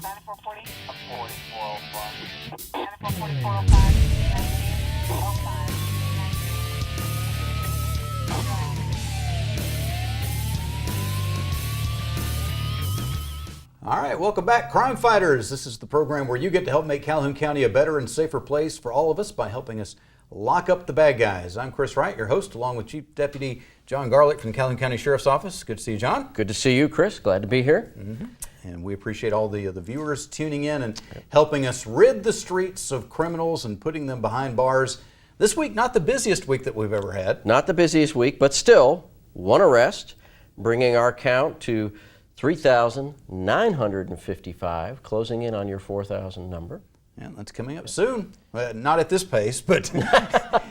9440. 4405. 9445. All right, welcome back, Crime Fighters. This is the program where you get to help make Calhoun County a better and safer place for all of us by helping us lock up the bad guys. I'm Chris Wright, your host, along with Chief Deputy John Garlick from the Calhoun County Sheriff's Office. Good to see you, John. Good to see you, Chris. Glad to be here. Mm-hmm. And we appreciate all the viewers tuning in and helping us rid the streets of criminals and putting them behind bars. This week, not the busiest week that we've ever had. Not the busiest week, but still, one arrest, bringing our count to 3,955, closing in on your 4,000 number. Yeah, that's coming up soon. Not at this pace, but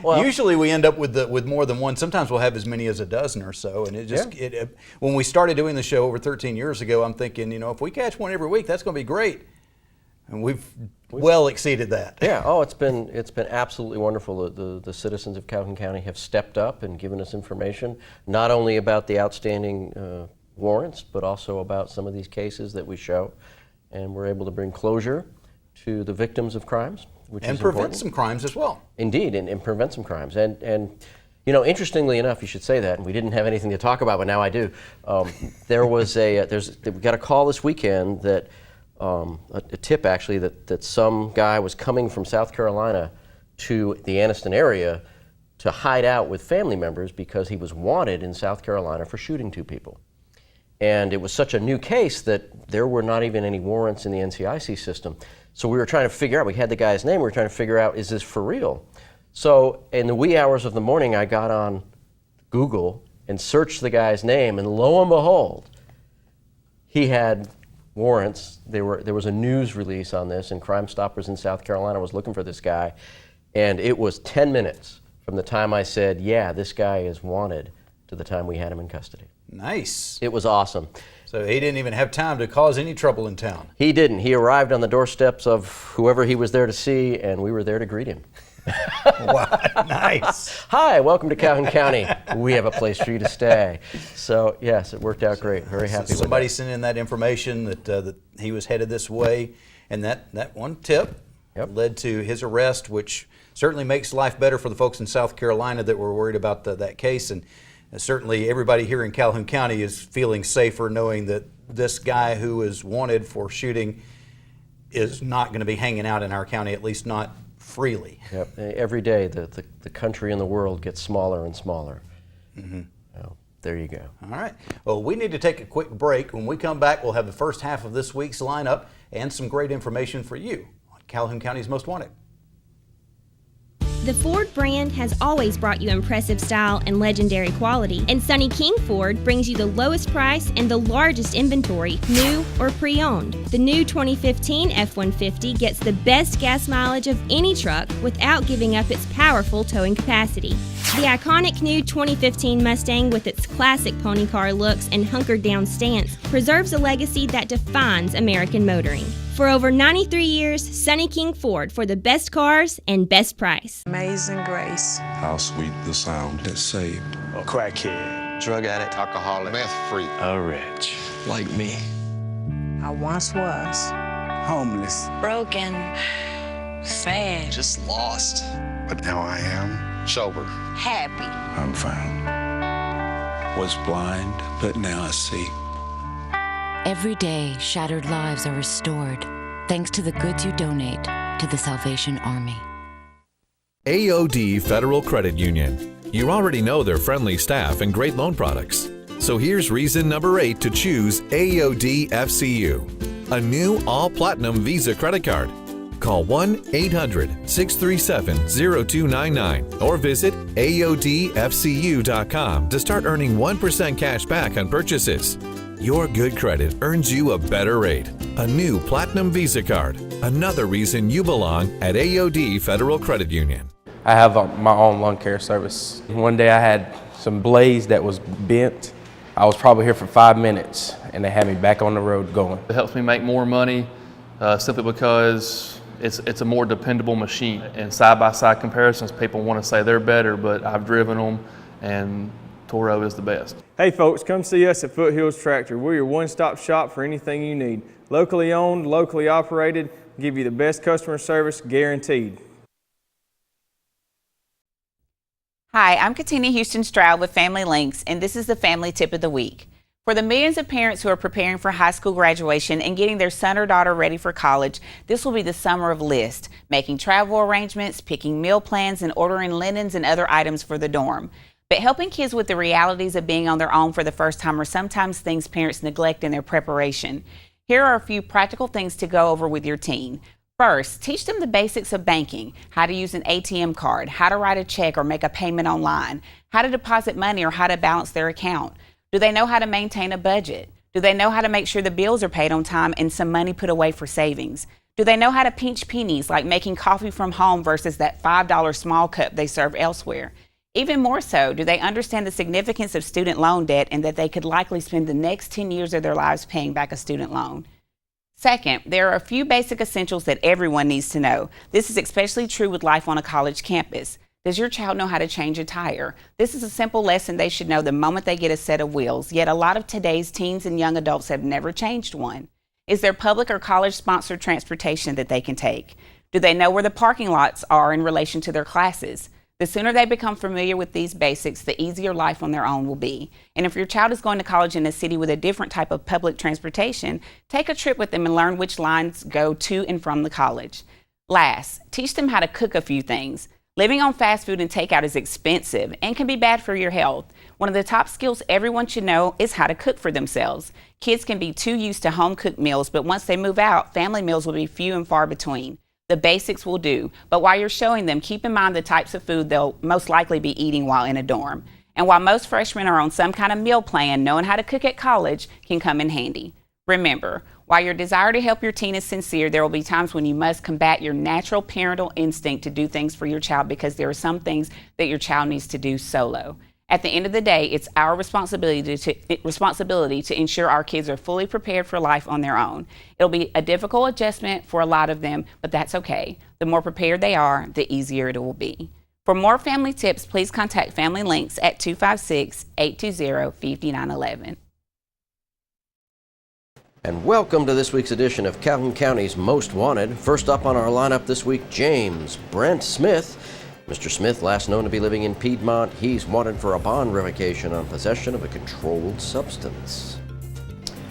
Well, usually we end up with more than one. Sometimes we'll have as many as a dozen or so. And when we started doing the show over 13 years ago, I'm thinking, if we catch one every week, that's going to be great. And we've well exceeded that. Yeah. Oh, it's been absolutely wonderful. The citizens of Calhoun County have stepped up and given us information, not only about the outstanding warrants, but also about some of these cases that we show, and we're able to bring closure to the victims of crimes, which and is prevent important. some crimes as well. Indeed, and prevent some crimes. And interestingly enough, you should say that, and we didn't have anything to talk about, but now I do. There was we got a call this weekend that a tip actually that some guy was coming from South Carolina to the Anniston area to hide out with family members because he was wanted in South Carolina for shooting two people. And it was such a new case that there were not even any warrants in the NCIC system. So we were trying to figure out, we had the guy's name, we were trying to figure out, is this for real? So in the wee hours of the morning, I got on Google and searched the guy's name, and lo and behold, he had warrants. There was a news release on this, and Crime Stoppers in South Carolina was looking for this guy, and it was 10 minutes from the time I said, yeah, this guy is wanted, to the time we had him in custody. Nice. It was awesome. So he didn't even have time to cause any trouble in town. He didn't. He arrived on the doorsteps of whoever he was there to see, and we were there to greet him. Wow, nice. Hi, welcome to Calhoun County. We have a place for you to stay. So yes, it worked out great. Very happy with that. Somebody sent in that information that he was headed this way, and that one tip led to his arrest, which certainly makes life better for the folks in South Carolina that were worried about that case. And certainly everybody here in Calhoun County is feeling safer knowing that this guy who is wanted for shooting is not going to be hanging out in our county, at least not freely. Yep. Every day the country and the world gets smaller and smaller. Mm-hmm. So, there you go. All right. Well, we need to take a quick break. When we come back, we'll have the first half of this week's lineup and some great information for you on Calhoun County's Most Wanted. The Ford brand has always brought you impressive style and legendary quality, and Sonny King Ford brings you the lowest price and the largest inventory, new or pre-owned. The new 2015 F-150 gets the best gas mileage of any truck without giving up its powerful towing capacity. The iconic new 2015 Mustang, with its classic pony car looks and hunkered down stance, preserves a legacy that defines American motoring. For over 93 years, Sonny King Ford, for the best cars and best price. Amazing grace. How sweet the sound that saved A crackhead, Drug addict, alcoholic, meth freak, a wretch. like me. I once was. Homeless, broken, sad, just lost, but now I am. sober. happy. I'm found. Was blind, but now I see. Every day, shattered lives are restored thanks to the goods you donate to the Salvation Army. AOD Federal Credit Union. You already know their friendly staff and great loan products. So here's reason number 8 to choose AOD FCU, a new all-platinum Visa credit card. Call 1-800-637-0299 or visit AODFCU.com to start earning 1% cash back on purchases. Your good credit earns you a better rate. A new Platinum Visa card. Another reason you belong at AOD Federal Credit Union. I have my own lawn care service. One day I had some blades that was bent. I was probably here for 5 minutes and they had me back on the road going. It helps me make more money simply because it's a more dependable machine. In side-by-side comparisons, people want to say they're better, but I've driven them, and Toro is the best. Hey folks, come see us at Foothills Tractor. We're your one-stop shop for anything you need. Locally owned, locally operated, give you the best customer service guaranteed. Hi, I'm Katina Houston Stroud with Family Links, and this is the Family Tip of the Week. For the millions of parents who are preparing for high school graduation and getting their son or daughter ready for college, this will be the summer of list, making travel arrangements, picking meal plans, and ordering linens and other items for the dorm. But helping kids with the realities of being on their own for the first time are sometimes things parents neglect in their preparation. Here are a few practical things to go over with your teen. First, teach them the basics of banking, how to use an ATM card, how to write a check or make a payment online, how to deposit money or how to balance their account. Do they know how to maintain a budget? Do they know how to make sure the bills are paid on time and some money put away for savings? Do they know how to pinch pennies, like making coffee from home versus that $5 small cup they serve elsewhere? Even more so, do they understand the significance of student loan debt and that they could likely spend the next 10 years of their lives paying back a student loan? Second, there are a few basic essentials that everyone needs to know. This is especially true with life on a college campus. Does your child know how to change a tire? This is a simple lesson they should know the moment they get a set of wheels, yet a lot of today's teens and young adults have never changed one. Is there public or college-sponsored transportation that they can take? Do they know where the parking lots are in relation to their classes? The sooner they become familiar with these basics, the easier life on their own will be. And if your child is going to college in a city with a different type of public transportation, take a trip with them and learn which lines go to and from the college. Last, teach them how to cook a few things. Living on fast food and takeout is expensive and can be bad for your health. One of the top skills everyone should know is how to cook for themselves. Kids can be too used to home-cooked meals, but once they move out, family meals will be few and far between. The basics will do, but while you're showing them, keep in mind the types of food they'll most likely be eating while in a dorm. And while most freshmen are on some kind of meal plan, knowing how to cook at college can come in handy. Remember, while your desire to help your teen is sincere, there will be times when you must combat your natural parental instinct to do things for your child because there are some things that your child needs to do solo. At the end of the day, it's our responsibility to ensure our kids are fully prepared for life on their own. It'll be a difficult adjustment for a lot of them, but that's okay. The more prepared they are, the easier it will be. For more family tips, please contact Family Links at 256-820-5911. And welcome to this week's edition of Calhoun County's Most Wanted. First up on our lineup this week, James Brent Smith. Mr. Smith, last known to be living in Piedmont, he's wanted for a bond revocation on possession of a controlled substance.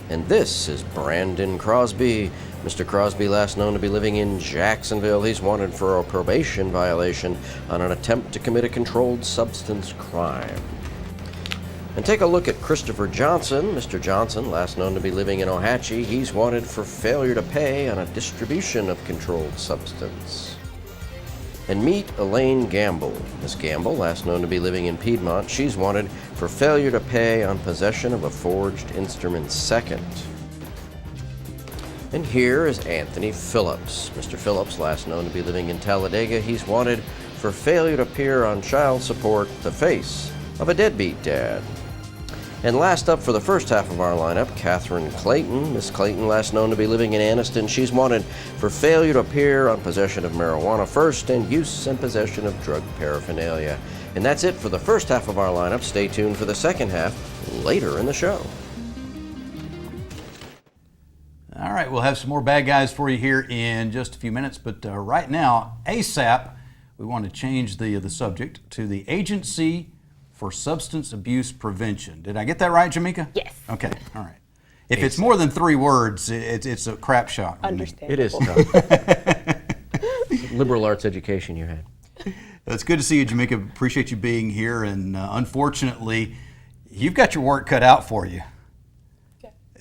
And this is Brandon Crosby. Mr. Crosby, last known to be living in Jacksonville, he's wanted for a probation violation on an attempt to commit a controlled substance crime. And take a look at Christopher Johnson. Mr. Johnson, last known to be living in Ohatchee, he's wanted for failure to pay on a distribution of controlled substance. And meet Elaine Gamble. Miss Gamble, last known to be living in Piedmont, she's wanted for failure to pay on possession of a forged instrument second. And here is Anthony Phillips. Mr. Phillips, last known to be living in Talladega, he's wanted for failure to appear on child support, the face of a deadbeat dad. And last up for the first half of our lineup, Catherine Clayton. Miss Clayton, last known to be living in Anniston, she's wanted for failure to appear on possession of marijuana first and use and possession of drug paraphernalia. And that's it for the first half of our lineup. Stay tuned for the second half later in the show. All right, we'll have some more bad guys for you here in just a few minutes, but right now, ASAP, we want to change the subject to the Agency for Substance Abuse Prevention. Did I get that right, Jamaica? Yes. Okay, all right. If it's more than 3 words, it's a crap shot. Understandable. It is tough. Liberal arts education you had. It's good to see you, Jamaica. Appreciate you being here, and unfortunately, you've got your work cut out for you.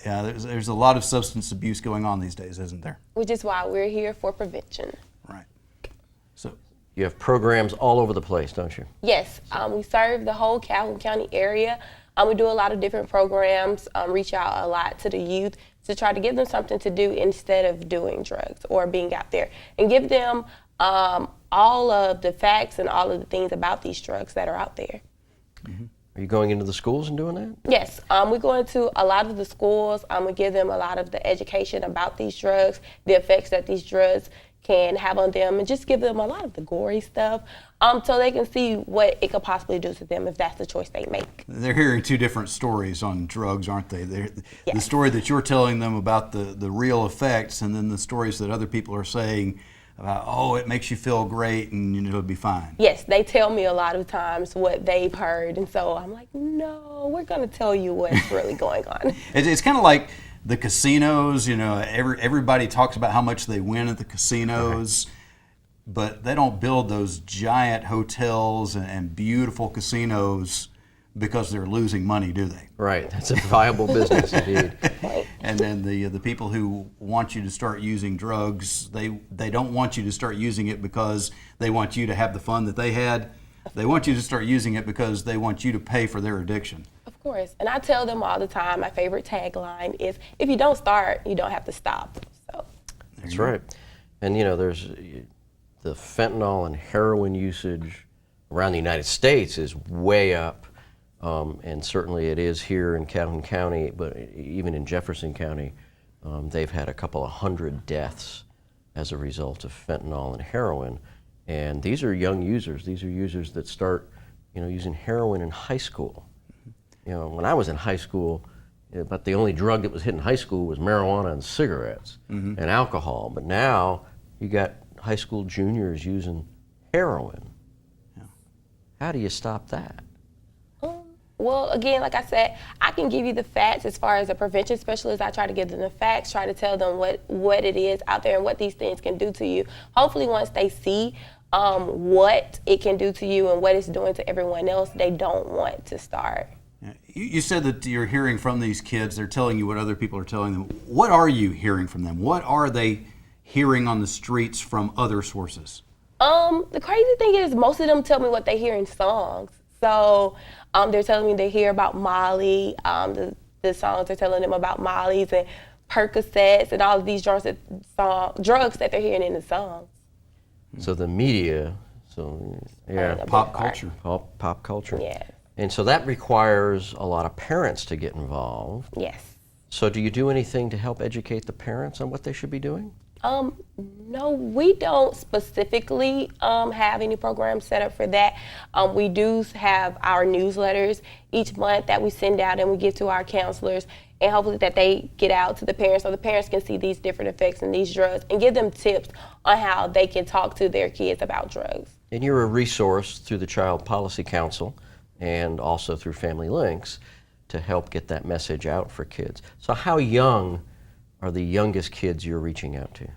Yeah, there's a lot of substance abuse going on these days, isn't there? Which is why we're here for prevention. Right. So you have programs all over the place, don't you? Yes, we serve the whole Calhoun County area. We do a lot of different programs, reach out a lot to the youth to try to give them something to do instead of doing drugs or being out there, and give them all of the facts and all of the things about these drugs that are out there. Mm-hmm. Are you going into the schools and doing that? Yes, we go into a lot of the schools. We give them a lot of the education about these drugs, the effects that these drugs can have on them, and just give them a lot of the gory stuff, so they can see what it could possibly do to them if that's the choice they make. They're hearing two different stories on drugs, aren't they? Yes. The story that you're telling them about the real effects, and then the stories that other people are saying about, oh, it makes you feel great and it'll be fine. Yes, they tell me a lot of times what they've heard, and so I'm like, no, we're going to tell you what's really going on. It's kind of like the casinos, you know, everybody talks about how much they win at the casinos, but they don't build those giant hotels and beautiful casinos because they're losing money, do they? Right, that's a viable business indeed. And then the people who want you to start using drugs, they don't want you to start using it because they want you to have the fun that they had. They want you to start using it because they want you to pay for their addiction. Of course, and I tell them all the time, my favorite tagline is, if you don't start, you don't have to stop. So That's right. And you know, there's the fentanyl and heroin usage around the United States is way up. And certainly it is here in Calhoun County, but even in Jefferson County, they've had a couple of hundred deaths as a result of fentanyl and heroin. And these are young users. These are users that start, you know, using heroin in high school. You know, when I was in high school, about the only drug that was hit in high school was marijuana and cigarettes and alcohol. But now you got high school juniors using heroin. Yeah. How do you stop that? Well, again, like I said, I can give you the facts as far as a prevention specialist. I try to give them the facts, try to tell them what it is out there and what these things can do to you. Hopefully, once they see what it can do to you and what it's doing to everyone else, they don't want to start. Yeah. You said that you're hearing from these kids. They're telling you what other people are telling them. What are you hearing from them? What are they hearing on the streets from other sources? The crazy thing is most of them tell me what they hear in songs. So they're telling me they hear about Molly. The songs are telling them about Molly's and Percocets and all of these drugs that they're hearing in the songs. So the media, pop culture. Pop culture. Yeah. And so that requires a lot of parents to get involved. Yes. So do you do anything to help educate the parents on what they should be doing? No, we don't specifically have any programs set up for that. We do have our newsletters each month that we send out and we give to our counselors, and hopefully that they get out to the parents so the parents can see these different effects in these drugs and give them tips on how they can talk to their kids about drugs. And you're a resource through the Child Policy Council and also through Family Links to help get that message out for kids. So how young are the youngest kids you're reaching out to?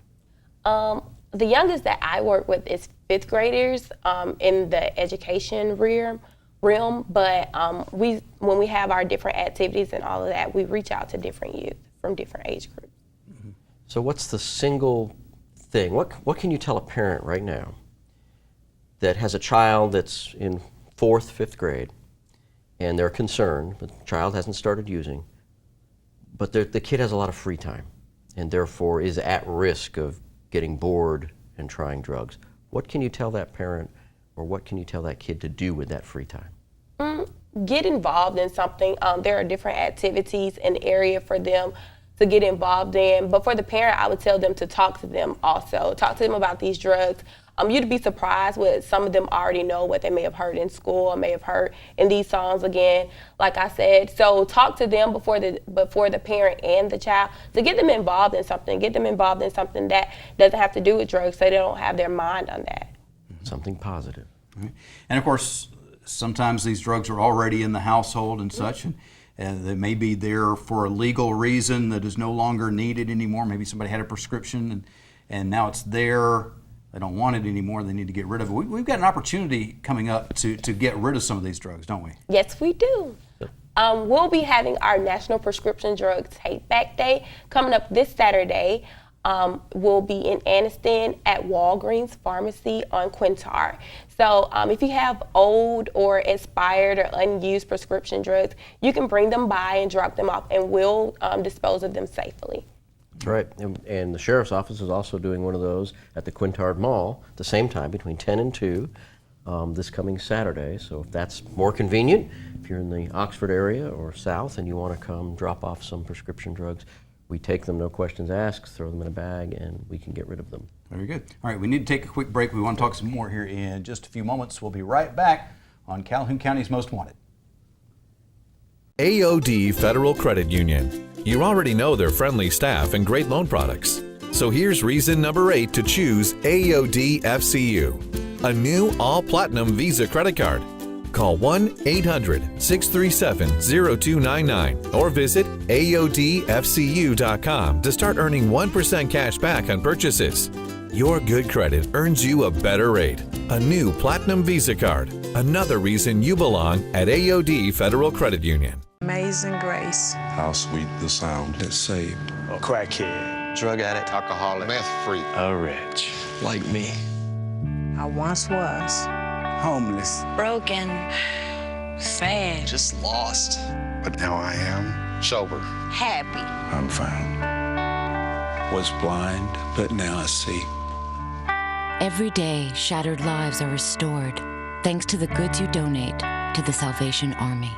The youngest that I work with is 5th graders in the education realm, but when we have our different activities and all of that, we reach out to different youth from different age groups. So what's the single thing, what can you tell a parent right now that has a child that's in 4th, 5th grade, and they're concerned, but the child hasn't started using, but the kid has a lot of free time and therefore is at risk of getting bored and trying drugs? What can you tell that parent, or what can you tell that kid to do with that free time? Get involved in something. There are different activities in the area for them to get involved in, but for the parent, I would tell them to talk to them also. Talk to them about these drugs. You'd be surprised what some of them already know, what they may have heard in school or may have heard in these songs again, like I said. So talk to them before the parent and the child to get them involved in something. Get them involved in something that doesn't have to do with drugs so they don't have their mind on that. Something positive. Right. And of course, sometimes these drugs are already in the household and such, and they may be there for a legal reason that is no longer needed anymore. Maybe somebody had a prescription and now it's there. They don't want it anymore. They need to get rid of it. We've got an opportunity coming up to get rid of some of these drugs, don't we? Yes, we do. We'll be having our National Prescription Drug Take Back Day coming up this Saturday. We'll be in Anniston at Walgreens Pharmacy on Quintard. So if you have old or expired or unused prescription drugs, you can bring them by and drop them off, and we'll dispose of them safely. That's right, and the Sheriff's Office is also doing one of those at the Quintard Mall at the same time, between 10 and 2, this coming Saturday. So if that's more convenient, if you're in the Oxford area or south and you want to come drop off some prescription drugs, we take them, no questions asked, throw them in a bag, and we can get rid of them. Very good. All right, we need to take a quick break. We want to talk some more here in just a few moments. We'll be right back on Calhoun County's Most Wanted. AOD Federal Credit Union. You already know their friendly staff and great loan products. So here's reason number 8 to choose AOD FCU, a new all-platinum Visa credit card. Call 1-800-637-0299 or visit AODFCU.com to start earning 1% cash back on purchases. Your good credit earns you a better rate. A new Platinum Visa card. Another reason you belong at AOD Federal Credit Union. Amazing grace. How sweet the sound that saved A crackhead. Drug addict, alcoholic, meth freak, A wretch. like me. I once was. Homeless. Broken. Sad. Just lost. but now I am sober. Happy. I'm found. Was blind, but now I see. Every day, shattered lives are restored thanks to the goods you donate to the Salvation Army.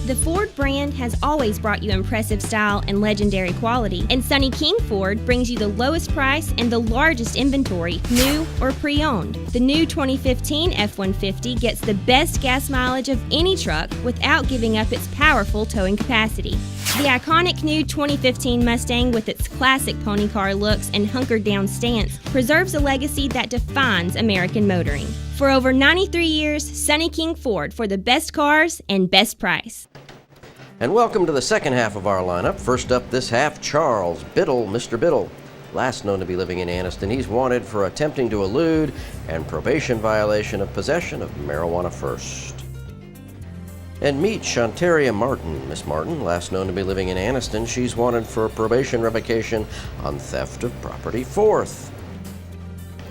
The Ford brand has always brought you impressive style and legendary quality, and Sonny King Ford brings you the lowest price and the largest inventory, new or pre-owned. The new 2015 F-150 gets the best gas mileage of any truck without giving up its powerful towing capacity. The iconic new 2015 Mustang, with its classic pony car looks and hunkered down stance, preserves a legacy that defines American motoring. For over 93 years, Sonny King Ford, for the best cars and best price. And welcome to the second half of our lineup. First up this half, Charles Biddle, Mr. Biddle. Last known to be living in Anniston, he's wanted for attempting to elude and probation violation of possession of marijuana first. And meet Shantaria Martin. Miss Martin, last known to be living in Anniston, she's wanted for probation revocation on theft of property fourth.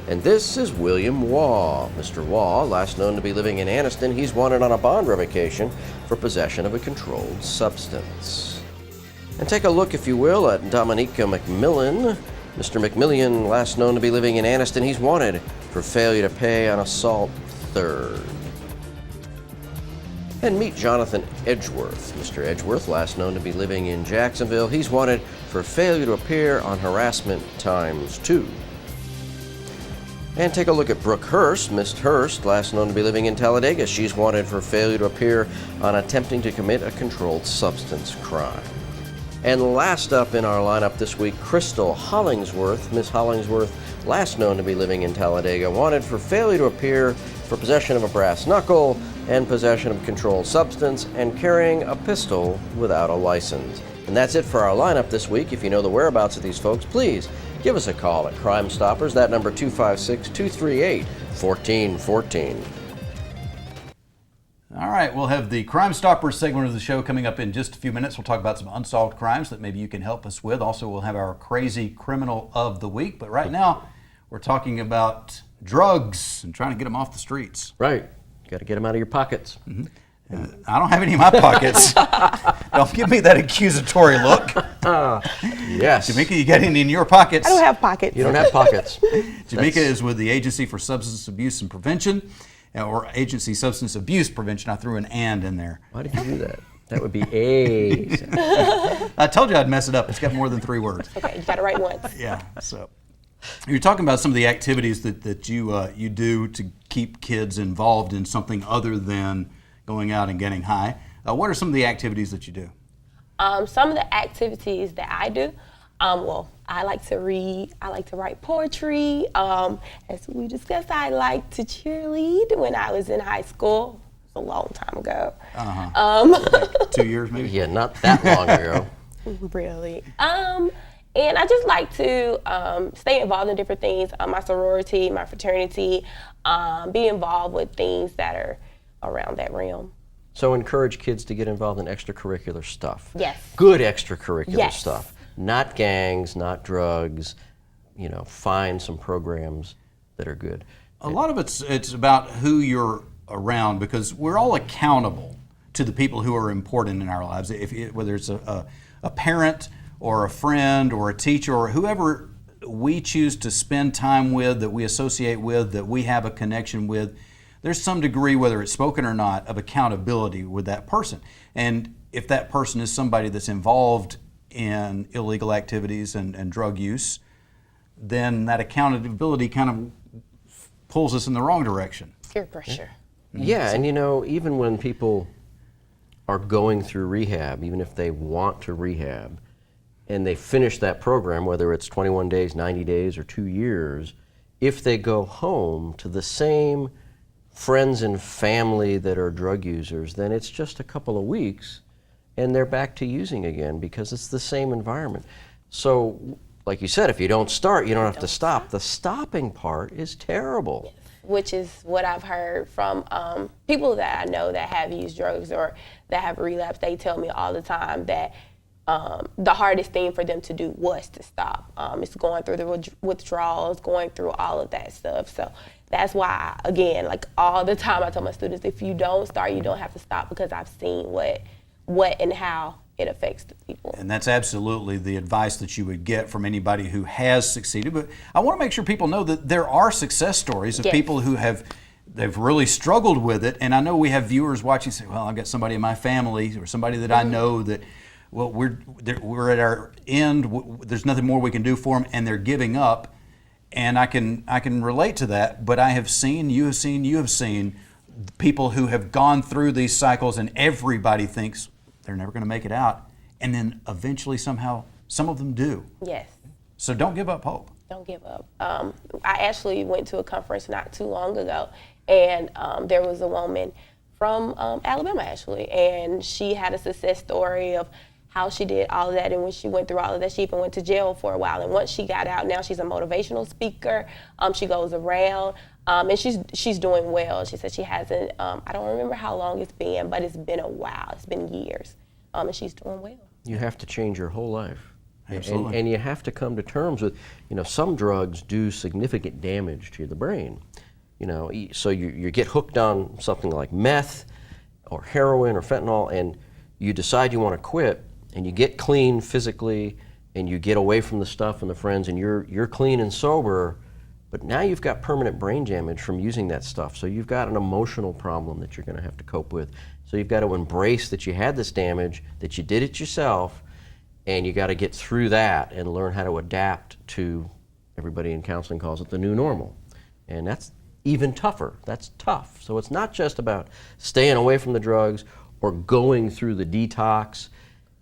And this is William Waugh. Mr. Waugh, last known to be living in Anniston, he's wanted on a bond revocation for possession of a controlled substance. And take a look, if you will, at Dominica McMillan. Mr. McMillan, last known to be living in Anniston, he's wanted for failure to pay on assault third. And meet Jonathan Edgeworth. Mr. Edgeworth, last known to be living in Jacksonville, he's wanted for failure to appear on harassment times 2. And take a look at Brooke Hurst. Miss Hurst, last known to be living in Talladega, she's wanted for failure to appear on attempting to commit a controlled substance crime. And last up in our lineup this week, Crystal Hollingsworth. Miss Hollingsworth, last known to be living in Talladega, wanted for failure to appear for possession of a brass knuckle and possession of a controlled substance and carrying a pistol without a license. And that's it for our lineup this week. If you know the whereabouts of these folks, please give us a call at Crime Stoppers. That number 256-238-1414. All right, we'll have the Crime Stoppers segment of the show coming up in just a few minutes. We'll talk about some unsolved crimes that maybe you can help us with. Also, we'll have our crazy criminal of the week. But right now, we're talking about drugs and trying to get them off the streets. Right. Got to get them out of your pockets. Mm-hmm. I don't have any in my pockets. Don't give me that accusatory look. Yes. Jamaica, you got any in your pockets? I don't have pockets. You don't have pockets. Jamaica is with the Agency for Substance Abuse and Prevention, or Agency Substance Abuse Prevention. I threw an "and" in there. Why did you do that? That would be A's. I told you I'd mess it up. It's got more than 3 words. Okay, you got it right once. Yeah. So you're talking about some of the activities that you do to keep kids involved in something other than going out and getting high. What are some of the activities that you do? Some of the activities that I do, well, I like to read, I like to write poetry. As we discussed, I like to cheerlead when I was in high school. It was a long time ago. Like 2 years maybe? Yeah, not that long ago. Really. And I just like to stay involved in different things, my sorority, my fraternity, be involved with things that are around that realm. So encourage kids to get involved in extracurricular stuff. Yes. Good extracurricular Yes. stuff. Not gangs, not drugs. You know, find some programs that are good. A lot of it's about who you're around, because we're all accountable to the people who are important in our lives. Whether it's a parent or a friend or a teacher or whoever we choose to spend time with, that we associate with, that we have a connection with, there's some degree, whether it's spoken or not, of accountability with that person. And if that person is somebody that's involved in illegal activities and drug use, then that accountability kind of pulls us in the wrong direction. Peer pressure. Yeah, and even when people are going through rehab, even if they want to rehab, and they finish that program, whether it's 21 days, 90 days, or 2 years, if they go home to the same friends and family that are drug users, then it's just a couple of weeks and they're back to using again because it's the same environment. So, like you said, if you don't start, you don't have to stop. The stopping part is terrible. Yes. Which is what I've heard from people that I know that have used drugs or that have relapsed. They tell me all the time that the hardest thing for them to do was to stop. It's going through the withdrawals, going through all of that stuff. So that's why, again, like all the time I tell my students, if you don't start, you don't have to stop, because I've seen what and how it affects the people. And that's absolutely the advice that you would get from anybody who has succeeded. But I want to make sure people know that there are success stories of people who they've really struggled with it. And I know we have viewers watching say, well, I've got somebody in my family or somebody that I know that, well, we're at our end. There's nothing more we can do for them, and they're giving up. And I can relate to that. But I have seen, you have seen people who have gone through these cycles, and everybody thinks they're never going to make it out. And then eventually, somehow, some of them do. Yes. So don't give up hope. Don't give up. I actually went to a conference not too long ago, and there was a woman from Alabama, actually, and she had a success story of how she did all of that, and when she went through all of that, she even went to jail for a while. And once she got out, now she's a motivational speaker. She goes around, and she's doing well. She said she hasn't. I don't remember how long it's been, but it's been a while. It's been years, and she's doing well. You have to change your whole life. Absolutely. And you have to come to terms with, some drugs do significant damage to the brain. So you get hooked on something like meth or heroin or fentanyl, and you decide you want to quit, and you get clean physically, and you get away from the stuff and the friends, and you're clean and sober, but now you've got permanent brain damage from using that stuff. So you've got an emotional problem that you're going to have to cope with. So you've got to embrace that you had this damage, that you did it yourself, and you got to get through that and learn how to adapt to, everybody in counseling calls it the new normal. And that's even tougher. That's tough. So it's not just about staying away from the drugs or going through the detox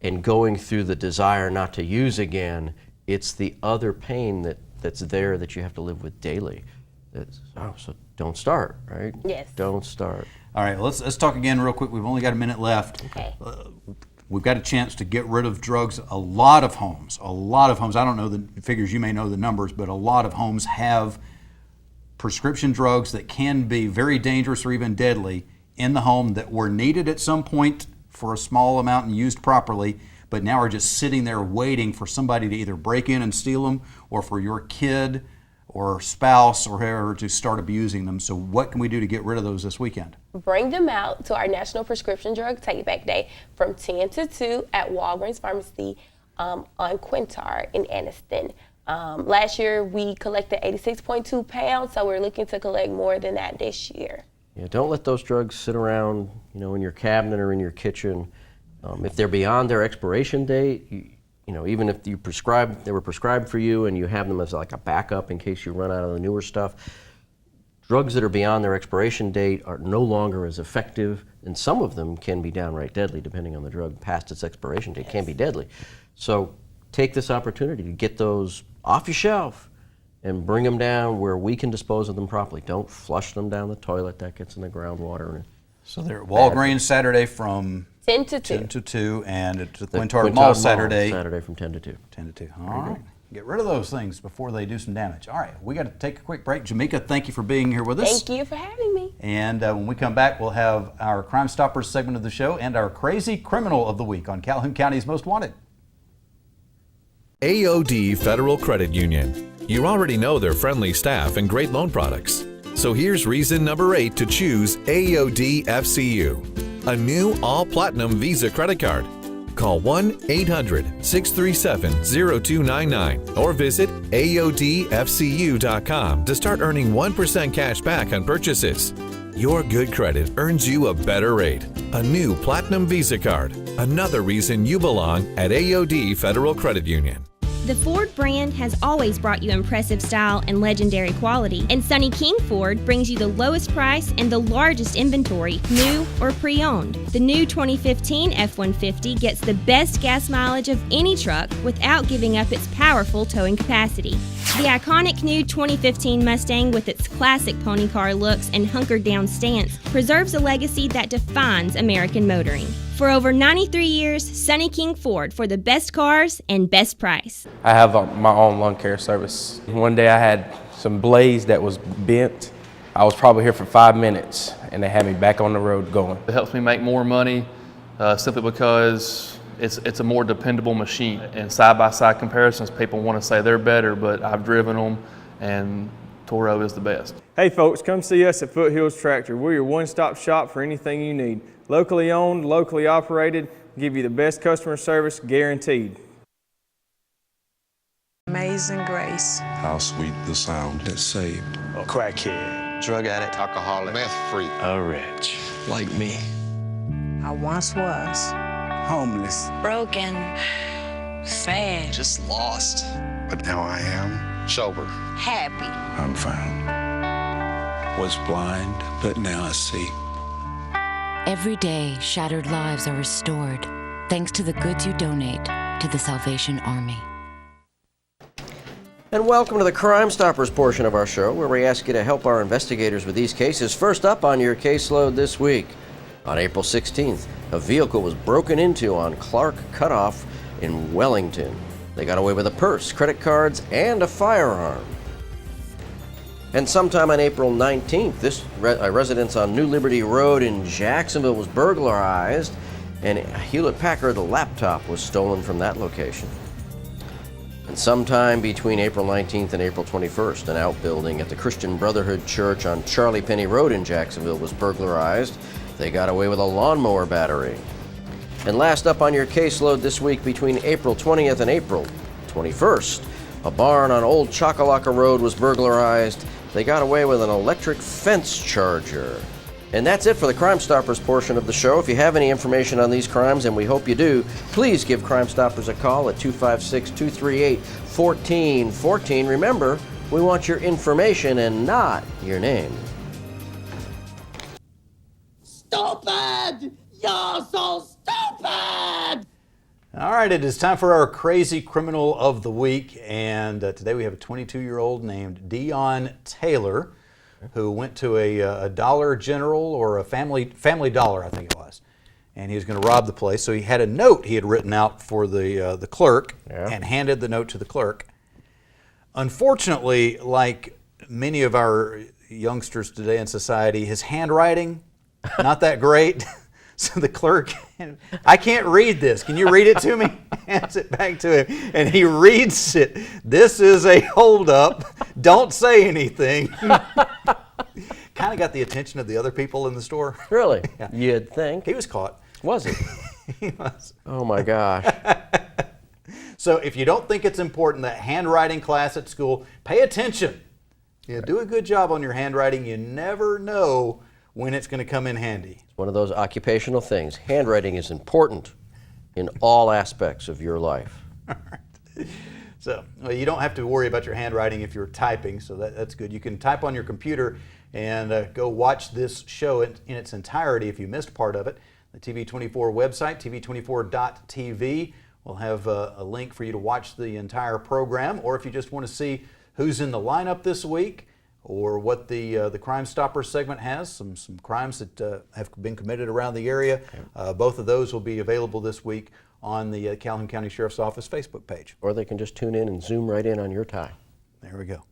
and going through the desire not to use again. It's the other pain that's there that you have to live with daily. So don't start, right? Yes. Don't start. All right, let's talk again real quick. We've only got a minute left. Okay. We've got a chance to get rid of drugs. A lot of homes, I don't know the figures, you may know the numbers, but a lot of homes have prescription drugs that can be very dangerous or even deadly in the home that were needed at some point for a small amount and used properly, but now are just sitting there waiting for somebody to either break in and steal them, or for your kid or spouse or whoever to start abusing them. So what can we do to get rid of those this weekend? Bring them out to our National Prescription Drug Take Back Day from 10 to 2 at Walgreens Pharmacy on Quintard in Anniston. Last year we collected 86.2 pounds, so we're looking to collect more than that this year. Yeah, don't let those drugs sit around, in your cabinet or in your kitchen. If they're beyond their expiration date, even if they were prescribed for you and you have them as like a backup in case you run out of the newer stuff, drugs that are beyond their expiration date are no longer as effective, and some of them can be downright deadly depending on the drug past its expiration date. Yes. Can be deadly. So take this opportunity to get those off your shelf and bring them down where we can dispose of them properly. Don't flush them down the toilet. That gets in the groundwater. So they're at Walgreens Saturday from 10 to 2. 10 to 2, and at the Quintard Mall Saturday from 10 to 2. 10 to 2. All right. Get rid of those things before they do some damage. All right. We got to take a quick break. Jamaica, thank you for being here with us. Thank you for having me. And when we come back, we'll have our Crime Stoppers segment of the show and our Crazy Criminal of the Week on Calhoun County's Most Wanted. AOD Federal Credit Union. You already know their friendly staff and great loan products. So here's reason number 8 to choose AOD FCU, a new all-platinum Visa credit card. Call 1-800-637-0299 or visit AODFCU.com to start earning 1% cash back on purchases. Your good credit earns you a better rate, a new Platinum Visa card, another reason you belong at AOD Federal Credit Union. The Ford brand has always brought you impressive style and legendary quality, and Sonny King Ford brings you the lowest price and the largest inventory, new or pre-owned. The new 2015 F-150 gets the best gas mileage of any truck without giving up its powerful towing capacity. The iconic new 2015 Mustang, with its classic pony car looks and hunkered down stance, preserves a legacy that defines American motoring. For over 93 years, Sonny King Ford, for the best cars and best price. I have my own lawn care service. One day I had some blaze that was bent. I was probably here for 5 minutes and they had me back on the road going. It helps me make more money simply because it's a more dependable machine. And side-by-side comparisons, people want to say they're better, but I've driven them and Toro is the best. Hey folks, come see us at Foothills Tractor. We're your one-stop shop for anything you need. Locally owned, locally operated, give you the best customer service guaranteed. Amazing grace. How sweet the sound that saved A crackhead. Drug addict. Alcoholic. Meth freak. A wretch. Like me. I once was. Homeless. Broken. Sad. Just lost. but now I am sober. Happy. I'm found. Was blind, but now I see. Every day, shattered lives are restored thanks to the goods you donate to the Salvation Army. And welcome to the Crime Stoppers portion of our show, where we ask you to help our investigators with these cases. First up on your caseload this week, on April 16th, a vehicle was broken into on Clark Cutoff in Wellington. They got away with a purse, credit cards, and a firearm. And sometime on April 19th, a residence on New Liberty Road in Jacksonville was burglarized, and a Hewlett-Packard laptop was stolen from that location. And sometime between April 19th and April 21st, an outbuilding at the Christian Brotherhood Church on Charlie Penny Road in Jacksonville was burglarized. They got away with a lawnmower battery. And last up on your caseload this week, between April 20th and April 21st, a barn on Old Choccolocca Road was burglarized. They got away with an electric fence charger. And that's it for the Crime Stoppers portion of the show. If you have any information on these crimes, and we hope you do, please give Crime Stoppers a call at 256-238-1414. Remember, we want your information and not your name. Stupid! You're so stupid! All right, it is time for our Crazy Criminal of the Week, and today we have a 22-year-old named Dion Taylor, who went to a Dollar General or a Family Dollar, I think it was, and he was going to rob the place. So he had a note he had written out for the clerk and handed the note to the clerk. Unfortunately, like many of our youngsters today in society, his handwriting, not that great. So the clerk, I can't read this. Can you read it to me? Hands it back to him, and he reads it. This is a holdup. Don't say anything. Kind of got the attention of the other people in the store. Really? Yeah. You'd think. He was caught. Was he? He was. Oh my gosh. So if you don't think it's important, that handwriting class at school, pay attention. Yeah, do a good job on your handwriting. You never know when it's going to come in handy. It's one of those occupational things. Handwriting is important in all aspects of your life. All right. So well, you don't have to worry about your handwriting if you're typing, so that's good. You can type on your computer and go watch this show in its entirety if you missed part of it. The TV24 website, tv24.tv, will have a link for you to watch the entire program, or if you just want to see who's in the lineup this week, or what the Crime Stoppers segment has, some crimes that have been committed around the area. Both of those will be available this week on the Calhoun County Sheriff's Office Facebook page. Or they can just tune in and zoom right in on your tie. There we go.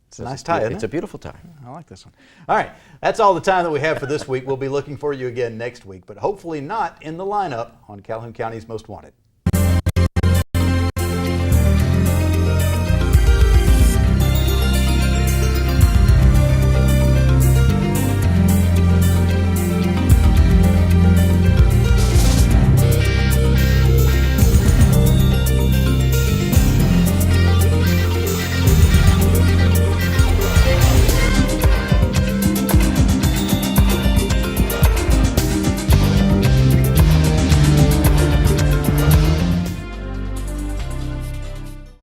It's a nice tie, isn't it? It's a beautiful tie. I like this one. All right, that's all the time that we have for this week. We'll be looking for you again next week, but hopefully not in the lineup on Calhoun County's Most Wanted.